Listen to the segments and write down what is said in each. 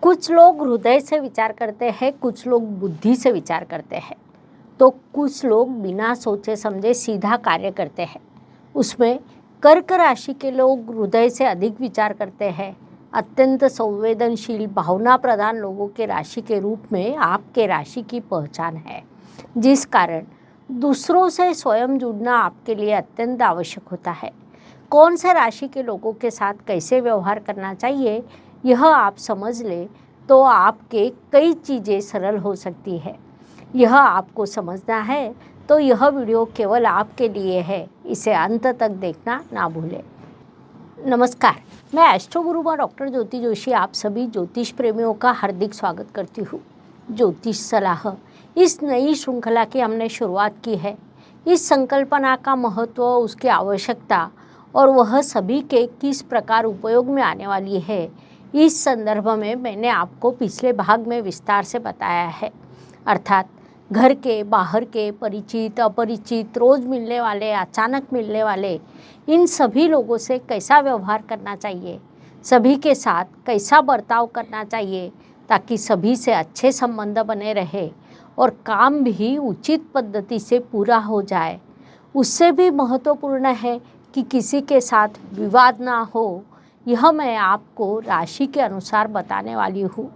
कुछ लोग हृदय से विचार करते हैं, कुछ लोग बुद्धि से विचार करते हैं, तो कुछ लोग बिना सोचे समझे सीधा कार्य करते हैं। उसमें कर्क राशि के लोग हृदय से अधिक विचार करते हैं। अत्यंत संवेदनशील भावना प्रधान लोगों के राशि के रूप में आपके राशि की पहचान है, जिस कारण दूसरों से स्वयं जुड़ना आपके लिए अत्यंत आवश्यक होता है। कौन से राशि के लोगों के साथ कैसे व्यवहार करना चाहिए, यह आप समझ ले तो आपके कई चीज़ें सरल हो सकती है। यह आपको समझना है तो यह वीडियो केवल आपके लिए है, इसे अंत तक देखना ना भूलें। नमस्कार, मैं एस्ट्रो गुरुमा डॉक्टर ज्योति जोशी आप सभी ज्योतिष प्रेमियों का हार्दिक स्वागत करती हूँ। ज्योतिष सलाह इस नई श्रृंखला की हमने शुरुआत की है। इस संकल्पना का महत्व, उसकी आवश्यकता और वह सभी के किस प्रकार उपयोग में आने वाली है, इस संदर्भ में मैंने आपको पिछले भाग में विस्तार से बताया है। अर्थात घर के, बाहर के, परिचित, अपरिचित, रोज़ मिलने वाले, अचानक मिलने वाले, इन सभी लोगों से कैसा व्यवहार करना चाहिए, सभी के साथ कैसा बर्ताव करना चाहिए ताकि सभी से अच्छे संबंध बने रहे और काम भी उचित पद्धति से पूरा हो जाए। उससे भी महत्वपूर्ण है कि किसी के साथ विवाद ना हो। यह मैं आपको राशि के अनुसार बताने वाली हूँ।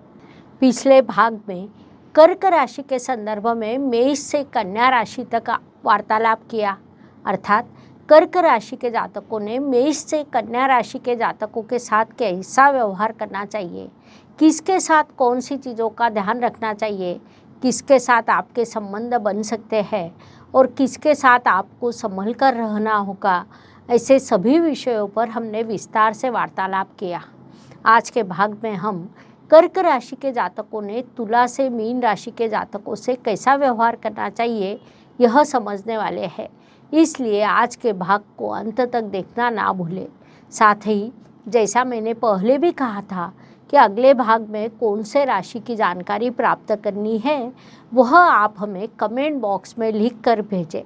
पिछले भाग में कर्क राशि के संदर्भ में मेष से कन्या राशि तक वार्तालाप किया। अर्थात कर्क राशि के जातकों ने मेष से कन्या राशि के जातकों के साथ कैसा व्यवहार करना चाहिए, किसके साथ कौन सी चीज़ों का ध्यान रखना चाहिए, किसके साथ आपके संबंध बन सकते हैं और किसके साथ आपको संभल कर रहना होगा, ऐसे सभी विषयों पर हमने विस्तार से वार्तालाप किया। आज के भाग में हम कर्क राशि के जातकों ने तुला से मीन राशि के जातकों से कैसा व्यवहार करना चाहिए, यह समझने वाले हैं। इसलिए आज के भाग को अंत तक देखना ना भूलें। साथ ही जैसा मैंने पहले भी कहा था कि अगले भाग में कौन से राशि की जानकारी प्राप्त करनी है, वह आप हमें कमेंट बॉक्स में लिख कर भेजें।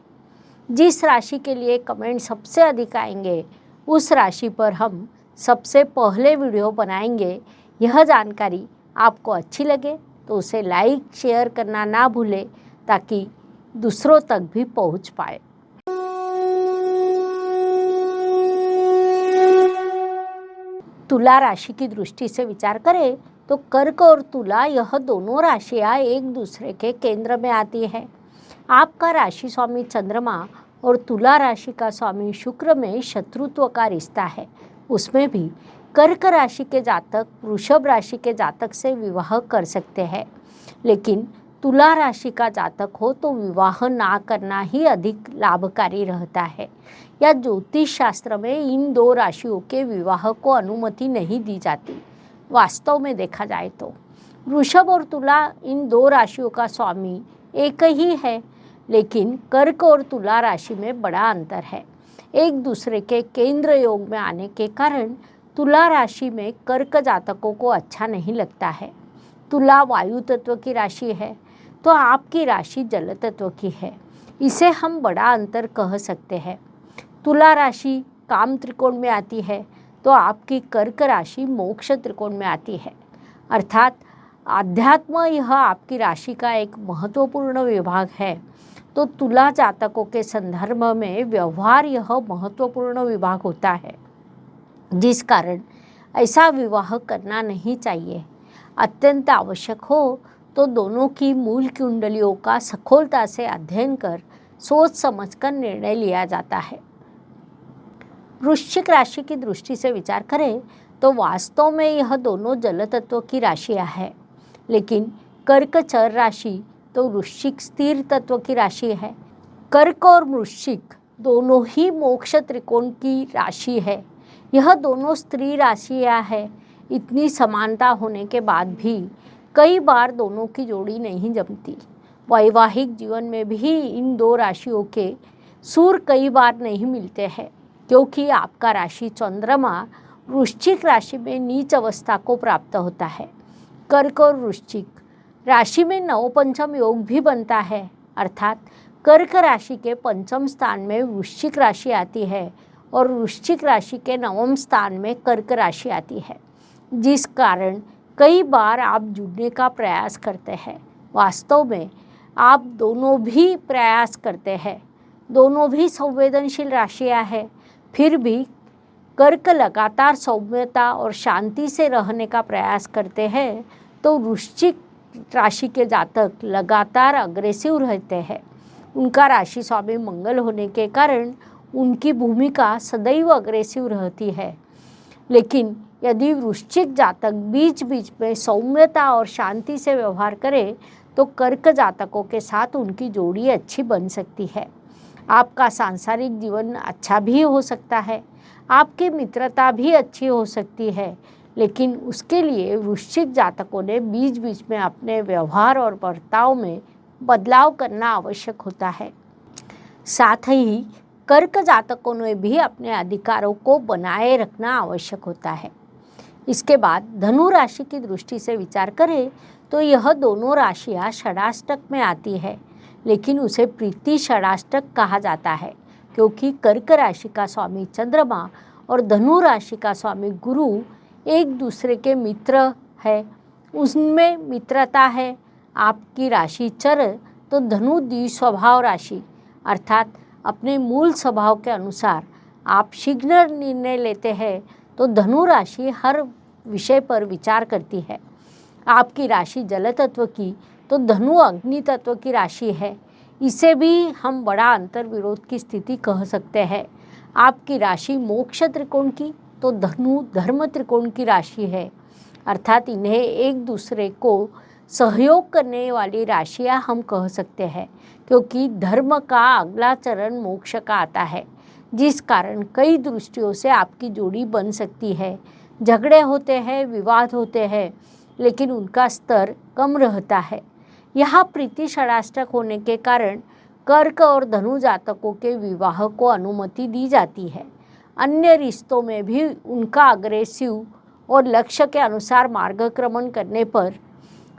जिस राशि के लिए कमेंट सबसे अधिक आएंगे, उस राशि पर हम सबसे पहले वीडियो बनाएंगे। यह जानकारी आपको अच्छी लगे तो उसे लाइक, शेयर करना ना भूलें ताकि दूसरों तक भी पहुंच पाए। तुला राशि की दृष्टि से विचार करें तो कर्क और तुला, यह दोनों राशियां एक दूसरे के केंद्र में आती है। आपका राशि स्वामी चंद्रमा और तुला राशि का स्वामी शुक्र में शत्रुत्व का रिश्ता है। उसमें भी कर्क राशि के जातक वृषभ राशि के जातक से विवाह कर सकते हैं, लेकिन तुला राशि का जातक हो तो विवाह ना करना ही अधिक लाभकारी रहता है। या ज्योतिष शास्त्र में इन दो राशियों के विवाह को अनुमति नहीं दी जाती। वास्तव में देखा जाए तो वृषभ और तुला इन दो राशियों का स्वामी एक ही है, लेकिन कर्क और तुला राशि में बड़ा अंतर है। एक दूसरे के केंद्र योग में आने के कारण तुला राशि में कर्क जातकों को अच्छा नहीं लगता है। तुला वायु तत्व की राशि है तो आपकी राशि जल तत्व की है। इसे हम बड़ा अंतर कह सकते हैं। तुला राशि काम त्रिकोण में आती है तो आपकी कर्क राशि मोक्ष त्रिकोण में आती है। अर्थात आध्यात्म यह आपकी राशि का एक महत्वपूर्ण विभाग है, तो तुला जातकों के संदर्भ में व्यवहार यह महत्वपूर्ण विभाग होता है, जिस कारण ऐसा विवाह करना नहीं चाहिए। अत्यंत आवश्यक हो तो दोनों की मूल कुंडलियों का सखोलता से अध्ययन कर सोच समझकर निर्णय लिया जाता है। वृश्चिक राशि की दृष्टि से विचार करें तो वास्तव में यह दोनों जल तत्व की राशियां हैं, लेकिन कर्क चर राशि तो वृश्चिक स्थिर तत्व की राशि है। कर्क और वृश्चिक दोनों ही मोक्ष त्रिकोण की राशि है। यह दोनों स्त्री राशियां हैं। इतनी समानता होने के बाद भी कई बार दोनों की जोड़ी नहीं जमती। वैवाहिक जीवन में भी इन दो राशियों के सुर कई बार नहीं मिलते हैं, क्योंकि आपका राशि चंद्रमा वृश्चिक राशि में नीच अवस्था को प्राप्त होता है। कर्क और वृश्चिक राशि में नवपंचम योग भी बनता है, अर्थात कर्क राशि के पंचम स्थान में वृश्चिक राशि आती है और वृश्चिक राशि के नवम स्थान में कर्क राशि आती है, जिस कारण कई बार आप जुड़ने का प्रयास करते हैं। वास्तव में आप दोनों भी प्रयास करते हैं, दोनों भी संवेदनशील राशियां हैं, फिर भी कर्क लगातार सौम्यता और शांति से रहने का प्रयास करते हैं, तो वृश्चिक राशि के जातक लगातार अग्रेसिव रहते हैं। उनका राशि स्वामी मंगल होने के कारण उनकी भूमिका सदैव अग्रेसिव रहती है। लेकिन यदि वृश्चिक जातक बीच बीच में सौम्यता और शांति से व्यवहार करे, तो कर्क जातकों के साथ उनकी जोड़ी अच्छी बन सकती है। आपका सांसारिक जीवन अच्छा भी हो सकता है, आपकी मित्रता भी अच्छी हो सकती है, लेकिन उसके लिए वृश्चिक जातकों ने बीच बीच में अपने व्यवहार और बर्ताव में बदलाव करना आवश्यक होता है। साथ ही कर्क जातकों ने भी अपने अधिकारों को बनाए रखना आवश्यक होता है। इसके बाद धनु राशि की दृष्टि से विचार करें तो यह दोनों राशियां षडाष्टक में आती है, लेकिन उसे प्रीति षडाष्टक कहा जाता है, क्योंकि कर्क राशि का स्वामी चंद्रमा और धनु राशि का स्वामी गुरु एक दूसरे के मित्र है, उनमें मित्रता है। आपकी राशि चर तो धनु द्विस्वभाव राशि, अर्थात अपने मूल स्वभाव के अनुसार आप शीघ्र निर्णय लेते हैं, तो धनु राशि हर विषय पर विचार करती है। आपकी राशि जल तत्व की तो धनु अग्नि तत्व की राशि है, इसे भी हम बड़ा अंतर विरोध की स्थिति कह सकते हैं। आपकी राशि मोक्ष त्रिकोण की तो धनु धर्म त्रिकोण की राशि है, अर्थात इन्हें एक दूसरे को सहयोग करने वाली राशियां हम कह सकते हैं, क्योंकि धर्म का अगला चरण मोक्ष का आता है, जिस कारण कई दृष्टियों से आपकी जोड़ी बन सकती है। झगड़े होते हैं, विवाद होते हैं, लेकिन उनका स्तर कम रहता है। यहाँ प्रीति षडाष्टक होने के कारण कर्क और धनु जातकों के विवाह को अनुमति दी जाती है। अन्य रिश्तों में भी उनका अग्रेसिव और लक्ष्य के अनुसार मार्गक्रमण करने पर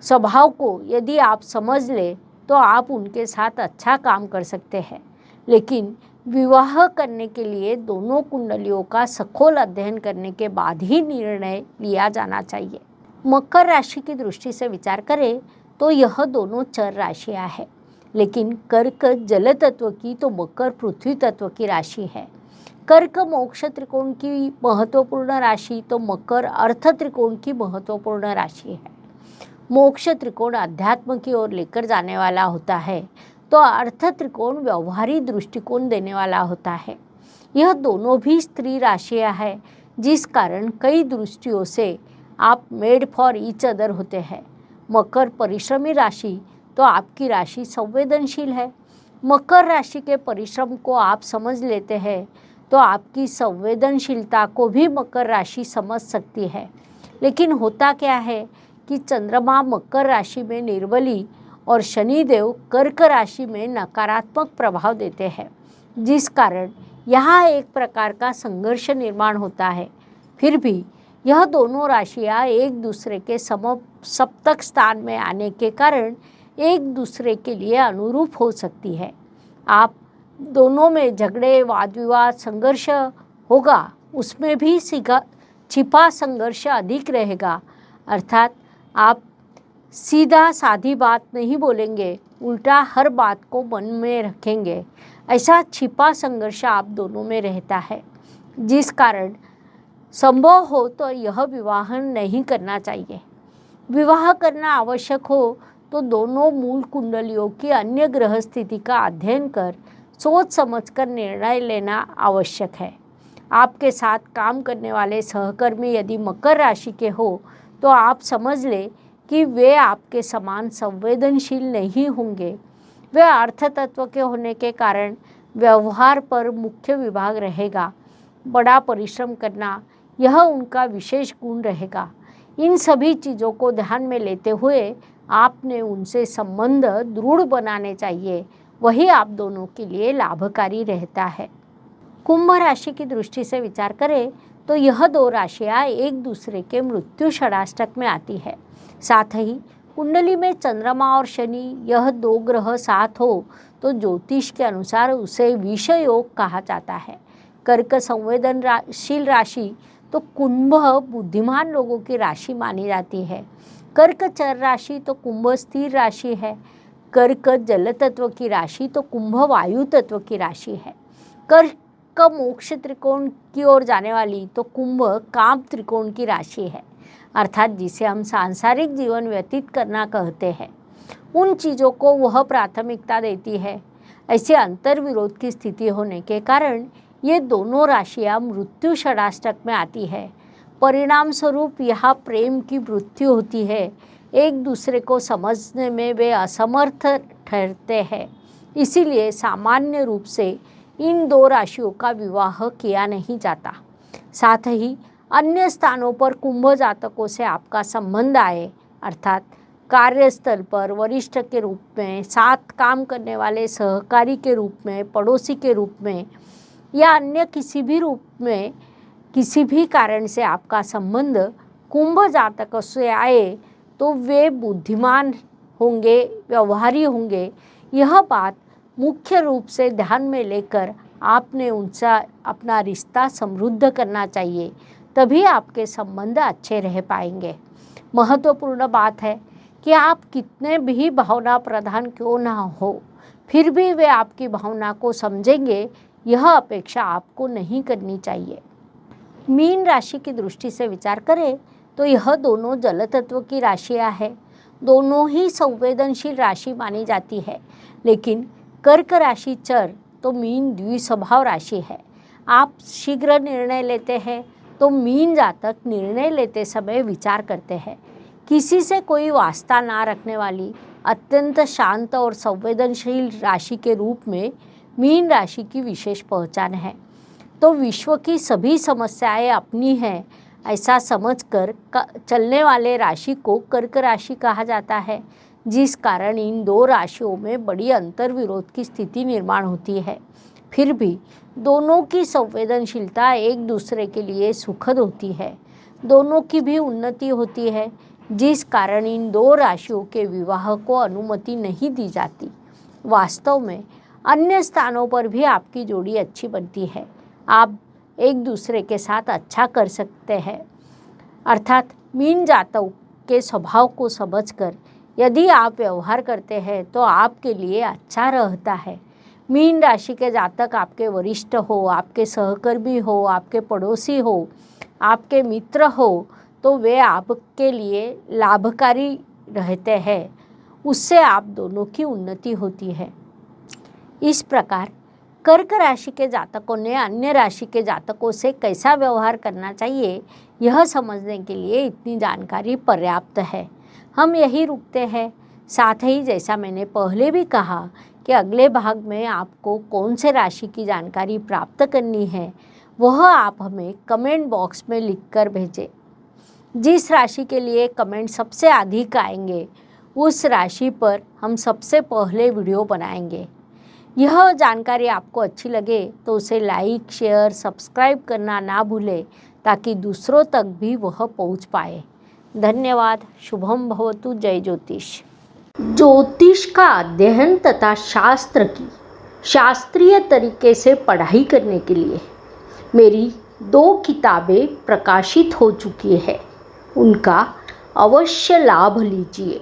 स्वभाव को यदि आप समझ ले तो आप उनके साथ अच्छा काम कर सकते हैं, लेकिन विवाह करने के लिए दोनों कुंडलियों का सखोल अध्ययन करने के बाद ही निर्णय लिया जाना चाहिए। मकर राशि की दृष्टि से विचार करें तो यह दोनों चर राशियां हैं, लेकिन कर्क जल तत्व की तो मकर पृथ्वी तत्व की राशि है। कर्क मोक्ष त्रिकोण की महत्वपूर्ण राशि तो मकर अर्थ त्रिकोण की महत्वपूर्ण राशि है। मोक्ष त्रिकोण अध्यात्म की ओर लेकर जाने वाला होता है, तो अर्थ त्रिकोण व्यवहारिक दृष्टिकोण देने वाला होता है। यह दोनों भी स्त्री राशियां हैं, जिस कारण कई दृष्टियों से आप मेड फॉर ईच अदर होते हैं। मकर परिश्रमी राशि तो आपकी राशि संवेदनशील है। मकर राशि के परिश्रम को आप समझ लेते हैं, तो आपकी संवेदनशीलता को भी मकर राशि समझ सकती है। लेकिन होता क्या है कि चंद्रमा मकर राशि में निर्बली और शनिदेव कर्क राशि में नकारात्मक प्रभाव देते हैं, जिस कारण यहाँ एक प्रकार का संघर्ष निर्माण होता है। फिर भी यह दोनों राशियाँ एक दूसरे के सप्तक स्थान में आने के कारण एक दूसरे के लिए अनुरूप हो सकती है। आप दोनों में झगड़े, वाद विवाद, संघर्ष होगा, उसमें भी छिपा संघर्ष अधिक रहेगा, अर्थात आप सीधा साधी बात नहीं बोलेंगे, उल्टा हर बात को मन में रखेंगे। ऐसा छिपा संघर्ष आप दोनों में रहता है, जिस कारण संभव हो तो यह विवाह नहीं करना चाहिए। विवाह करना आवश्यक हो तो दोनों मूल कुंडलियों की अन्य ग्रह स्थिति का अध्ययन कर सोच समझकर निर्णय लेना आवश्यक है। आपके साथ काम करने वाले सहकर्मी यदि मकर राशि के हो तो आप समझ लें कि वे आपके समान संवेदनशील नहीं होंगे। वे अर्थ तत्व के होने के कारण व्यवहार पर मुख्य विभाग रहेगा। बड़ा परिश्रम करना यह उनका विशेष गुण रहेगा। इन सभी चीज़ों को ध्यान में लेते हुए आपने उनसे संबंध दृढ़ बनाने चाहिए, वही आप दोनों के लिए लाभकारी रहता है। कुंभ राशि की दृष्टि से विचार करें तो यह दो राशियां एक दूसरे के मृत्यु षडाष्टक में आती है। साथ ही कुंडली में चंद्रमा और शनि यह दो ग्रह साथ हो तो ज्योतिष के अनुसार उसे विष योग कहा जाता है। कर्क संवेदनशील राशि तो कुंभ बुद्धिमान लोगों की राशि मानी जाती है। कर्क चर राशि तो कुंभ स्थिर राशि है। कर्क जल तत्व की राशि तो कुंभ वायु तत्व की राशि है। कर्क मोक्ष त्रिकोण की ओर जाने वाली तो कुंभ काम त्रिकोण की राशि है, अर्थात जिसे हम सांसारिक जीवन व्यतीत करना कहते हैं, उन चीज़ों को वह प्राथमिकता देती है। ऐसे अंतर विरोध की स्थिति होने के कारण ये दोनों राशियां मृत्यु षडाष्टक में आती है। परिणाम स्वरूप यहाँ प्रेम की मृत्यु होती है। एक दूसरे को समझने में वे असमर्थ ठहरते हैं। इसीलिए सामान्य रूप से इन दो राशियों का विवाह किया नहीं जाता। साथ ही अन्य स्थानों पर कुंभ जातकों से आपका संबंध आए, अर्थात कार्यस्थल पर वरिष्ठ के रूप में, साथ काम करने वाले सहकारी के रूप में, पड़ोसी के रूप में या अन्य किसी भी रूप में किसी भी कारण से आपका संबंध कुंभ जातकों से आए तो वे बुद्धिमान होंगे, व्यवहारी होंगे। यह बात मुख्य रूप से ध्यान में लेकर आपने उनसे अपना रिश्ता समृद्ध करना चाहिए, तभी आपके संबंध अच्छे रह पाएंगे। महत्वपूर्ण बात है कि आप कितने भी भावना प्रधान क्यों ना हो, फिर भी वे आपकी भावना को समझेंगे, यह अपेक्षा आपको नहीं करनी चाहिए। मीन राशि की दृष्टि से विचार करें तो यह दोनों जल तत्व की राशियां हैं। दोनों ही संवेदनशील राशि मानी जाती है, लेकिन कर्क राशि चर तो मीन द्विस्वभाव राशि है। आप शीघ्र निर्णय लेते हैं तो मीन जातक निर्णय लेते समय विचार करते हैं। किसी से कोई वास्ता ना रखने वाली अत्यंत शांत और संवेदनशील राशि के रूप में मीन राशि की विशेष पहचान है। तो विश्व की सभी समस्याएं अपनी हैं ऐसा समझकर चलने वाले राशि को कर्क राशि कहा जाता है, जिस कारण इन दो राशियों में बड़ी अंतर विरोध की स्थिति निर्माण होती है। फिर भी दोनों की संवेदनशीलता एक दूसरे के लिए सुखद होती है। दोनों की भी उन्नति होती है, जिस कारण इन दो राशियों के विवाह को अनुमति नहीं दी जाती। वास्तव में अन्य स्थानों पर भी आपकी जोड़ी अच्छी बनती है। आप एक दूसरे के साथ अच्छा कर सकते हैं, अर्थात मीन जातक के स्वभाव को समझकर यदि आप व्यवहार करते हैं तो आपके लिए अच्छा रहता है। मीन राशि के जातक आपके वरिष्ठ हो, आपके सहकर्मी हो, आपके पड़ोसी हो, आपके मित्र हो, तो वे आपके लिए लाभकारी रहते हैं। उससे आप दोनों की उन्नति होती है। इस प्रकार कर्क राशि के जातकों ने अन्य राशि के जातकों से कैसा व्यवहार करना चाहिए, यह समझने के लिए इतनी जानकारी पर्याप्त है। हम यही रुकते हैं। साथ ही जैसा मैंने पहले भी कहा कि अगले भाग में आपको कौन से राशि की जानकारी प्राप्त करनी है, वह आप हमें कमेंट बॉक्स में लिखकर भेजें। जिस राशि के लिए कमेंट सबसे अधिक आएंगे, उस राशि पर हम सबसे पहले वीडियो बनाएंगे। यह जानकारी आपको अच्छी लगे तो उसे लाइक, शेयर, सब्सक्राइब करना ना भूलें, ताकि दूसरों तक भी वह पहुंच पाए। धन्यवाद। शुभम भवतु। जय ज्योतिष। ज्योतिष का अध्ययन तथा शास्त्र की शास्त्रीय तरीके से पढ़ाई करने के लिए मेरी 2 किताबें प्रकाशित हो चुकी है, उनका अवश्य लाभ लीजिए।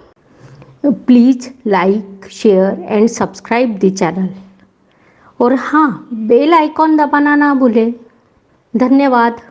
Please like, share and subscribe the channel. और हाँ, बेल आइकॉन दबाना ना भूलें। धन्यवाद।